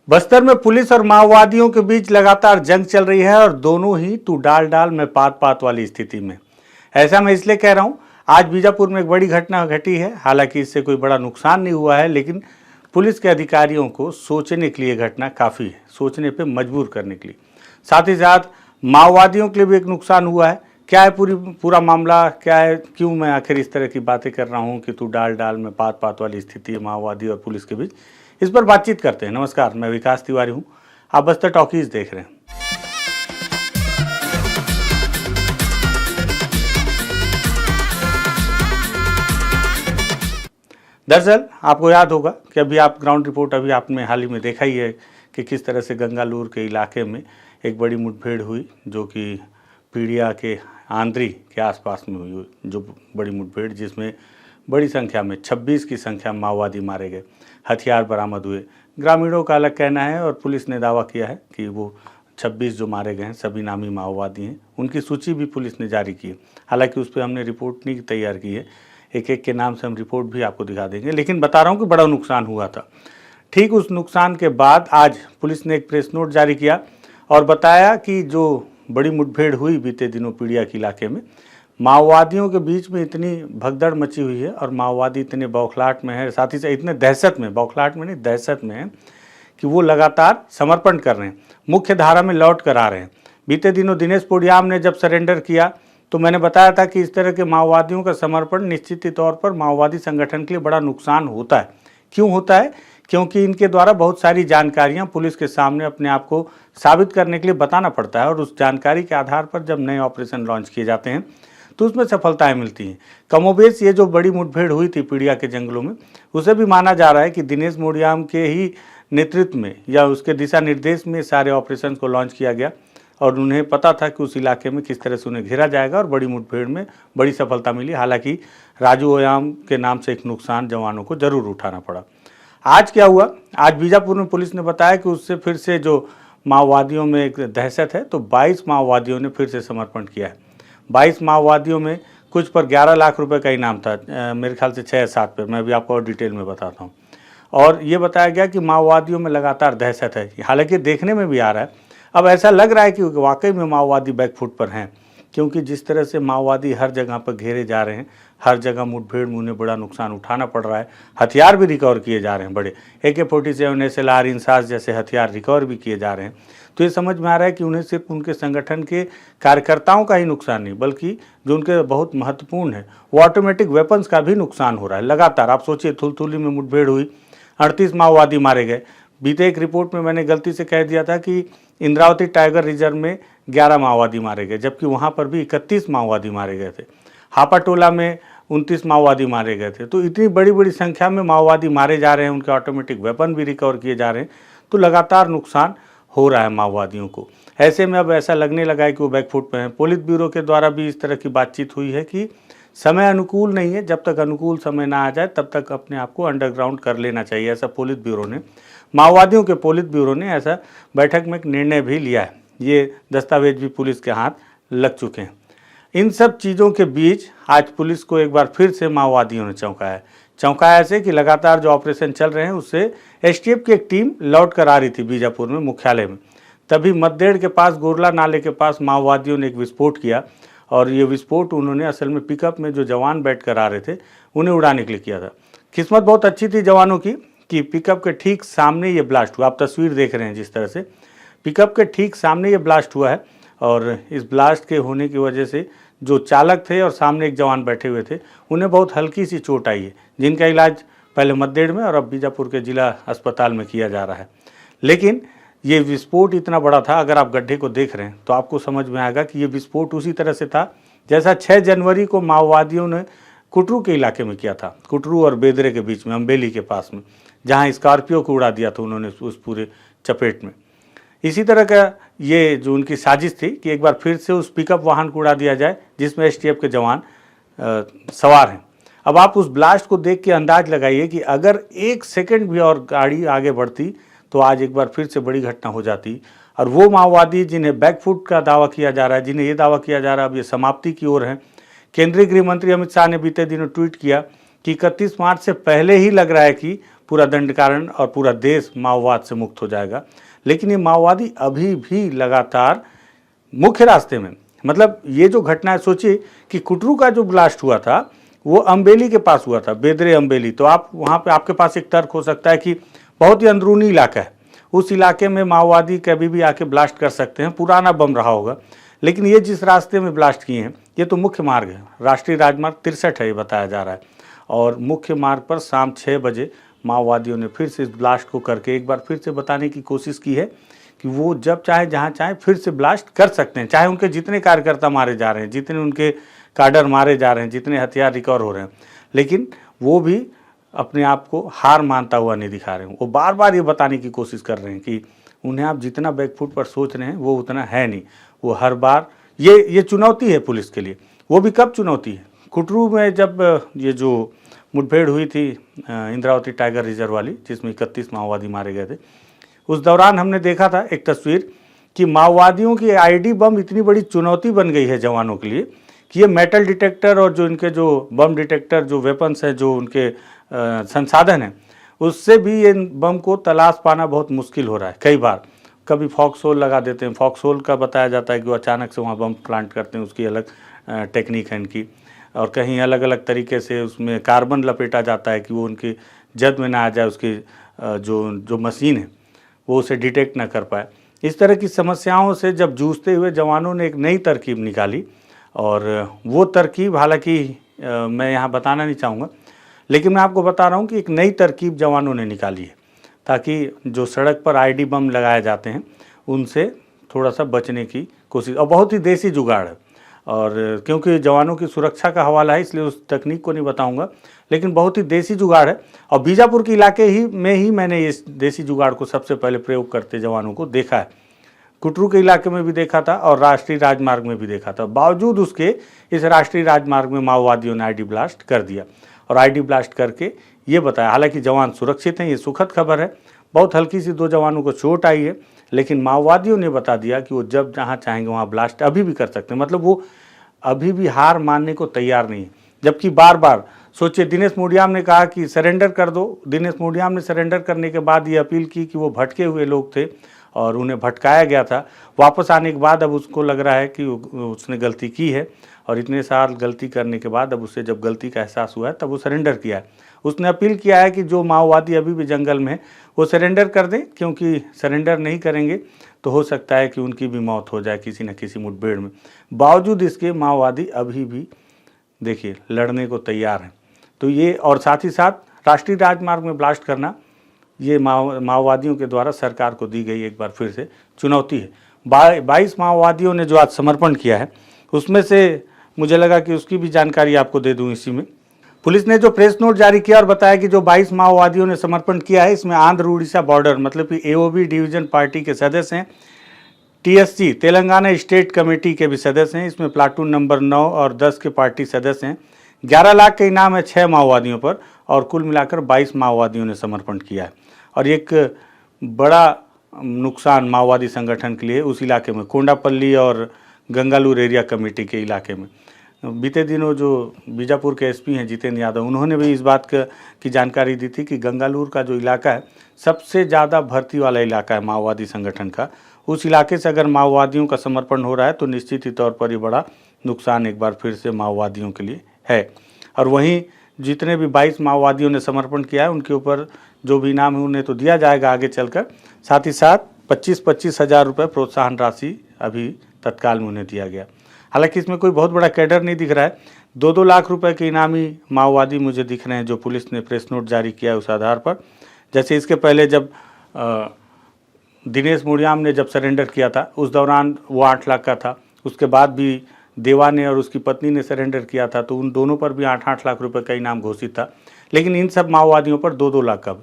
बस्तर में पुलिस और माओवादियों के बीच लगातार जंग चल रही है और दोनों ही तू डाल डाल में पात पात वाली स्थिति में। ऐसा मैं इसलिए कह रहा हूं, आज बीजापुर में एक बड़ी घटना घटी है। हालांकि इससे कोई बड़ा नुकसान नहीं हुआ है, लेकिन पुलिस के अधिकारियों को सोचने के लिए घटना काफ़ी है, सोचने पे मजबूर करने के लिए। साथ ही साथ माओवादियों के लिए भी एक नुकसान हुआ है। क्या है पूरा मामला, क्या है, क्यों मैं आखिर इस तरह की बातें कर रहा हूँ कि तू डाल डाल में पात पात वाली स्थिति है माओवादी और पुलिस के बीच, इस पर बातचीत करते हैं। नमस्कार, मैं विकास तिवारी हूँ, आप बस्तर टॉकीज देख रहे हैं। दरअसल आपको याद होगा कि अभी आप ग्राउंड रिपोर्ट अभी आपने हाल ही में देखा ही है कि किस तरह से गंगालूर के इलाके में एक बड़ी मुठभेड़ हुई, जो कि पीड़िया के आंद्री के आसपास में हुई, जो बड़ी मुठभेड़ जिसमें बड़ी संख्या में 26 की संख्या में माओवादी मारे गए, हथियार बरामद हुए। ग्रामीणों का अलग कहना है और पुलिस ने दावा किया है कि वो 26 जो मारे गए हैं सभी नामी माओवादी हैं। उनकी सूची भी पुलिस ने जारी की है। हालांकि उस पर हमने रिपोर्ट नहीं तैयार की है, एक एक के नाम से हम रिपोर्ट भी आपको दिखा देंगे, लेकिन बता रहा हूँ कि बड़ा नुकसान हुआ था। ठीक उस नुकसान के बाद आज पुलिस ने एक प्रेस नोट जारी किया और बताया कि जो बड़ी मुठभेड़ हुई बीते दिनों पीड़िया के इलाके में, माओवादियों के बीच में इतनी भगदड़ मची हुई है और माओवादी इतने बौखलाहट में है, साथ ही साथ इतने दहशत में, बौखलाहट में नहीं दहशत में है कि वो लगातार समर्पण कर रहे हैं, मुख्य धारा में लौट कर आ रहे हैं। बीते दिनों दिनेश पोडियाम ने जब सरेंडर किया तो मैंने बताया था कि इस तरह के माओवादियों का समर्पण निश्चित तौर पर माओवादी संगठन के लिए बड़ा नुकसान होता है। क्यों होता है? क्योंकि इनके द्वारा बहुत सारी जानकारियां पुलिस के सामने अपने आप को साबित करने के लिए बताना पड़ता है और उस जानकारी के आधार पर जब नए ऑपरेशन लॉन्च किए जाते हैं तो उसमें सफलताएं मिलती हैं। कमोबेश ये जो बड़ी मुठभेड़ हुई थी पीड़िया के जंगलों में, उसे भी माना जा रहा है कि दिनेश पोडियाम के ही नेतृत्व में या उसके दिशा निर्देश में सारे ऑपरेशन को लॉन्च किया गया और उन्हें पता था कि उस इलाके में किस तरह से उन्हें घेरा जाएगा और बड़ी मुठभेड़ में बड़ी सफलता मिली। हालांकि राजू ओयाम के नाम से एक नुकसान जवानों को जरूर उठाना पड़ा। आज क्या हुआ? आज बीजापुर में पुलिस ने बताया कि उससे फिर से जो माओवादियों में एक दहशत है, तो 22 माओवादियों ने फिर से समर्पण किया है। 22 माओवादियों में कुछ पर 11 लाख रुपए का इनाम था, मेरे ख्याल से 6-7 पे, मैं भी आपको और डिटेल में बताता हूँ। और ये बताया गया कि माओवादियों में लगातार दहशत है। हालांकि देखने में भी आ रहा है, अब ऐसा लग रहा है कि वाकई में माओवादी बैकफुट पर हैं, क्योंकि जिस तरह से माओवादी हर जगह पर घेरे जा रहे हैं, हर जगह मुठभेड़ में उन्हें बड़ा नुकसान उठाना पड़ रहा है। हथियार भी रिकवर किए जा रहे हैं, बड़े AK-47 SLR इंसास जैसे हथियार रिकवर भी किए जा रहे हैं। तो ये समझ में आ रहा है कि उन्हें सिर्फ उनके संगठन के कार्यकर्ताओं का ही नुकसान नहीं, बल्कि जो उनके बहुत महत्वपूर्ण है वो ऑटोमेटिक वेपन्स का भी नुकसान हो रहा है लगातार। आप सोचिए, थुलथुली में मुठभेड़ हुई, 38 माओवादी मारे गए। बीते एक रिपोर्ट में मैंने गलती से कह दिया था कि इंद्रावती टाइगर रिजर्व में 11 माओवादी मारे गए, जबकि वहाँ पर भी 31 माओवादी मारे गए थे। हापाटोला में 29 माओवादी मारे गए थे। तो इतनी बड़ी बड़ी संख्या में माओवादी मारे जा रहे हैं, उनके ऑटोमेटिक वेपन भी रिकवर किए जा रहे हैं, तो लगातार नुकसान हो रहा है माओवादियों को। ऐसे में अब ऐसा लगने लगा है कि वो बैकफुट पे हैं। पुलिस ब्यूरो के द्वारा भी इस तरह की बातचीत हुई है कि समय अनुकूल नहीं है, जब तक अनुकूल समय ना आ जाए तब तक अपने आप को अंडरग्राउंड कर लेना चाहिए। ऐसा पुलिस ब्यूरो ने, माओवादियों के पुलिस ब्यूरो ने ऐसा बैठक में एक निर्णय भी लिया है। ये दस्तावेज भी पुलिस के हाथ लग चुके हैं। इन सब चीज़ों के बीच आज पुलिस को एक बार फिर से माओवादियों ने चौंकाया ऐसे कि लगातार जो ऑपरेशन चल रहे हैं उससे STF की एक टीम लौट कर आ रही थी बीजापुर में मुख्यालय में। तभी मद्देड़ के पास गोरला नाले के पास माओवादियों ने एक विस्फोट किया और ये विस्फोट उन्होंने असल में पिकअप में जो जवान बैठ कर आ रहे थे उन्हें उड़ाने के लिए किया था। किस्मत बहुत अच्छी थी जवानों की कि पिकअप के ठीक सामने ये ब्लास्ट हुआ। आप तस्वीर देख रहे हैं जिस तरह से पिकअप के ठीक सामने ये ब्लास्ट हुआ है और इस ब्लास्ट के होने की वजह से जो चालक थे और सामने एक जवान बैठे हुए थे उन्हें बहुत हल्की सी चोट आई है, जिनका इलाज पहले मद्देड़ में और अब बीजापुर के जिला अस्पताल में किया जा रहा है। लेकिन ये विस्फोट इतना बड़ा था, अगर आप गड्ढे को देख रहे हैं तो आपको समझ में आएगा कि ये विस्फोट उसी तरह से था जैसा 6 जनवरी को माओवादियों ने कुटरू के इलाके में किया था, कुटरू और बेदरे के बीच में, अम्बेली के पास में, जहाँ स्कॉर्पियो को उड़ा दिया था उन्होंने उस पूरे चपेट में। इसी तरह का ये जो उनकी साजिश थी कि एक बार फिर से उस पिकअप वाहन को उड़ा दिया जाए जिसमें STF के जवान सवार हैं। अब आप उस ब्लास्ट को देख के अंदाज लगाइए कि अगर 1 सेकंड भी और गाड़ी आगे बढ़ती तो आज एक बार फिर से बड़ी घटना हो जाती। और वो माओवादी जिन्हें बैकफुट का दावा किया जा रहा है, जिन्हें ये दावा किया जा रहा है अब ये समाप्ति की ओर है। केंद्रीय गृह मंत्री अमित शाह ने बीते दिनों ट्वीट किया कि 31 मार्च से पहले ही लग रहा है कि पूरा दंडकारण और पूरा देश माओवाद से मुक्त हो जाएगा। लेकिन ये माओवादी अभी भी लगातार मुख्य रास्ते में, मतलब ये जो घटना है, सोचिए कि कुटरू का जो ब्लास्ट हुआ था वो अम्बेली के पास हुआ था, बेदरे अम्बेली। तो आप वहाँ पे आपके पास एक तर्क हो सकता है कि बहुत ही अंदरूनी इलाका है, उस इलाके में माओवादी कभी भी आके ब्लास्ट कर सकते हैं, पुराना बम रहा होगा। लेकिन ये जिस रास्ते में ब्लास्ट किए हैं ये तो मुख्य मार्ग है, राष्ट्रीय राजमार्ग 63 है ये बताया जा रहा है। और मुख्य मार्ग पर शाम 6 बजे माओवादियों ने फिर से इस ब्लास्ट को करके एक बार फिर से बताने की कोशिश की है कि वो जब चाहे जहाँ चाहे फिर से ब्लास्ट कर सकते हैं, चाहे उनके जितने कार्यकर्ता मारे जा रहे हैं, जितने उनके काडर मारे जा रहे हैं, जितने हथियार रिकवर हो रहे हैं, लेकिन वो भी अपने आप को हार मानता हुआ नहीं दिखा रहे हैं। वो बार बार ये बताने की कोशिश कर रहे हैं कि उन्हें आप जितना बैकफुट पर सोच रहे हैं वो उतना है नहीं। वो हर बार ये चुनौती है पुलिस के लिए। वो भी कब चुनौती है? कुटरू में जब ये जो मुठभेड़ हुई थी इंद्रावती टाइगर रिजर्व वाली, जिसमें 31 माओवादी मारे गए थे, उस दौरान हमने देखा था एक तस्वीर कि माओवादियों की आईडी बम इतनी बड़ी चुनौती बन गई है जवानों के लिए कि ये मेटल डिटेक्टर और जो इनके जो बम डिटेक्टर जो वेपन्स हैं, जो उनके संसाधन हैं, उससे भी ये बम को तलाश पाना बहुत मुश्किल हो रहा है। कई बार कभी फॉक्सहोल लगा देते हैं, फॉक्सहोल का बताया जाता है कि वो अचानक से वहाँ बम प्लांट करते हैं, उसकी अलग टेक्निक है इनकी। और कहीं अलग अलग तरीके से उसमें कार्बन लपेटा जाता है कि वो उनकी जद में ना आ जाए, उसकी जो मशीन है वो उसे डिटेक्ट ना कर पाए। इस तरह की समस्याओं से जब जूझते हुए जवानों ने एक नई तरकीब निकाली, और वो तरकीब हालांकि मैं यहाँ बताना नहीं चाहूँगा, लेकिन मैं आपको बता रहा हूँ कि एक नई तरकीब जवानों ने निकाली है ताकि जो सड़क पर आईडी बम लगाए जाते हैं उनसे थोड़ा सा बचने की कोशिश। और बहुत ही देसी जुगाड़ है, और क्योंकि जवानों की सुरक्षा का हवाला है इसलिए उस तकनीक को नहीं बताऊंगा, लेकिन बहुत ही देसी जुगाड़ है। और बीजापुर के इलाके ही मैंने इस देसी जुगाड़ को सबसे पहले प्रयोग करते जवानों को देखा है। कुटरू के इलाके में भी देखा था और राष्ट्रीय राजमार्ग में भी देखा था। बावजूद उसके इस राष्ट्रीय राजमार्ग में माओवादियों ने आईडी ब्लास्ट कर दिया, और आईडी ब्लास्ट करके ये बताया, हालांकि जवान सुरक्षित हैं, ये सुखद खबर है। बहुत हल्की सी 2 जवानों को चोट आई है, लेकिन माओवादियों ने बता दिया कि वो जब जहाँ चाहेंगे वहाँ ब्लास्ट अभी भी कर सकते हैं। मतलब वो अभी भी हार मानने को तैयार नहीं है। जबकि बार बार सोचिए, दिनेश मुडियाम ने कहा कि सरेंडर कर दो। दिनेश मुडियाम ने सरेंडर करने के बाद ये अपील की कि वो भटके हुए लोग थे और उन्हें भटकाया गया था। वापस आने के बाद अब उसको लग रहा है कि उसने गलती की है, और इतने साल गलती करने के बाद अब उसे जब गलती का एहसास हुआ है तब वो सरेंडर किया है। उसने अपील किया है कि जो माओवादी अभी भी जंगल में है वो सरेंडर कर दें, क्योंकि सरेंडर नहीं करेंगे तो हो सकता है कि उनकी भी मौत हो जाए किसी न किसी मुठभेड़ में। बावजूद इसके माओवादी अभी भी देखिए लड़ने को तैयार हैं। तो ये, और साथ ही साथ राष्ट्रीय राजमार्ग में ब्लास्ट करना, ये माओवादियों के द्वारा सरकार को दी गई एक बार फिर से चुनौती है। 22 माओवादियों ने जो आज समर्पण किया है, उसमें से मुझे लगा कि उसकी भी जानकारी आपको दे दूं इसी में। पुलिस ने जो प्रेस नोट जारी किया और बताया कि जो 22 माओवादियों ने समर्पण किया है, इसमें आंध्र उड़ीसा बॉर्डर मतलब कि एओबी डिवीजन पार्टी के सदस्य हैं, टीएससी तेलंगाना स्टेट कमेटी के भी सदस्य हैं, इसमें प्लाटून नंबर 9 और 10 के पार्टी सदस्य हैं। 11 लाख का इनाम है 6 माओवादियों पर, और कुल मिलाकर 22 माओवादियों ने समर्पण किया है। और एक बड़ा नुकसान माओवादी संगठन के लिए उस इलाके में, कोंडापल्ली और गंगालूर एरिया कमेटी के इलाके में। बीते दिनों जो बीजापुर के एसपी हैं जितेंद्र यादव, उन्होंने भी इस बात की जानकारी दी थी कि गंगालूर का जो इलाका है सबसे ज़्यादा भर्ती वाला इलाका है माओवादी संगठन का। उस इलाके से अगर माओवादियों का समर्पण हो रहा है तो निश्चित ही तौर पर ये बड़ा नुकसान एक बार फिर से माओवादियों के लिए है। और वहीं जितने भी 22 माओवादियों ने समर्पण किया है उनके ऊपर जो भी इनाम है उन्हें तो दिया जाएगा आगे चलकर, साथ ही साथ 25-25 हज़ार रुपये प्रोत्साहन राशि अभी तत्काल में उन्हें दिया गया। हालांकि इसमें कोई बहुत बड़ा कैडर नहीं दिख रहा है। 2-2 लाख रुपए के इनामी माओवादी मुझे दिख रहे हैं जो पुलिस ने प्रेस नोट जारी किया है उस आधार पर। जैसे इसके पहले जब दिनेश मुडियाम ने जब सरेंडर किया था उस दौरान वो 8 लाख का था, उसके बाद भी देवा ने और उसकी पत्नी ने सरेंडर किया था तो उन दोनों पर भी 8-8 लाख रुपए का इनाम घोषित था। लेकिन इन सब माओवादियों पर 2-2 लाख का,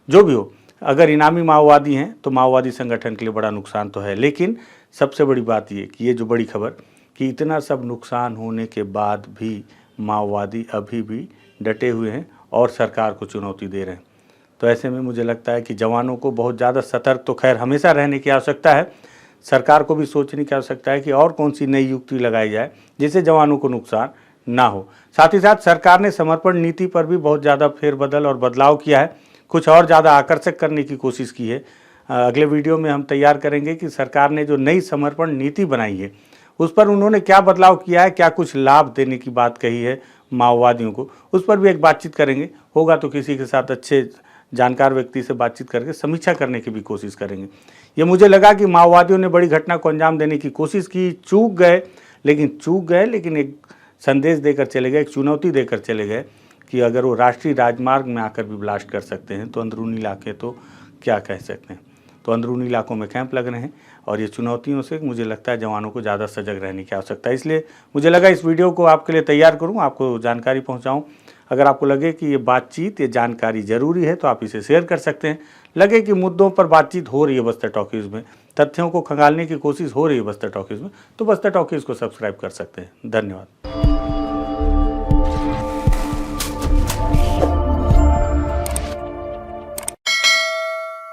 जो भी हो, अगर इनामी माओवादी हैं तो माओवादी संगठन के लिए बड़ा नुकसान तो है। लेकिन सबसे बड़ी बात ये कि ये जो बड़ी खबर कि इतना सब नुकसान होने के बाद भी माओवादी अभी भी डटे हुए हैं और सरकार को चुनौती दे रहे हैं। तो ऐसे में मुझे लगता है कि जवानों को बहुत ज़्यादा सतर्क तो खैर हमेशा रहने की आवश्यकता है, सरकार को भी सोचने की आवश्यकता है कि और कौन सी नई युक्ति लगाई जाए जिससे जवानों को नुकसान ना हो। साथ ही साथ सरकार ने समर्पण नीति पर भी बहुत ज़्यादा फेरबदल और बदलाव किया है। कुछ और ज़्यादा आकर्षक करने की कोशिश की है। अगले वीडियो में हम तैयार करेंगे कि सरकार ने जो नई समर्पण नीति बनाई है उस पर उन्होंने क्या बदलाव किया है, क्या कुछ लाभ देने की बात कही है माओवादियों को, उस पर भी एक बातचीत करेंगे। होगा तो किसी के साथ अच्छे जानकार व्यक्ति से बातचीत करके समीक्षा करने की भी कोशिश करेंगे। ये मुझे लगा कि माओवादियों ने बड़ी घटना को अंजाम देने की कोशिश की, चूक गए, लेकिन एक संदेश देकर चले गए, एक चुनौती देकर चले गए कि अगर वो राष्ट्रीय राजमार्ग में आकर भी ब्लास्ट कर सकते हैं तो अंदरूनी इलाके तो क्या कह सकते हैं। तो अंदरूनी इलाकों में कैंप लग रहे हैं और ये चुनौतियों से मुझे लगता है जवानों को ज़्यादा सजग रहने की आवश्यकता है। इसलिए मुझे लगा इस वीडियो को आपके लिए तैयार करूं, आपको जानकारी पहुंचाऊं। अगर आपको लगे कि ये बातचीत, ये जानकारी ज़रूरी है तो आप इसे शेयर कर सकते हैं। लगे कि मुद्दों पर बातचीत हो रही है बस्तर टॉकीज़ में, तथ्यों को खंगालने की कोशिश हो रही है बस्तर टॉकीज़ में, तो बस्तर टॉकीज़ को सब्सक्राइब कर सकते हैं। धन्यवाद।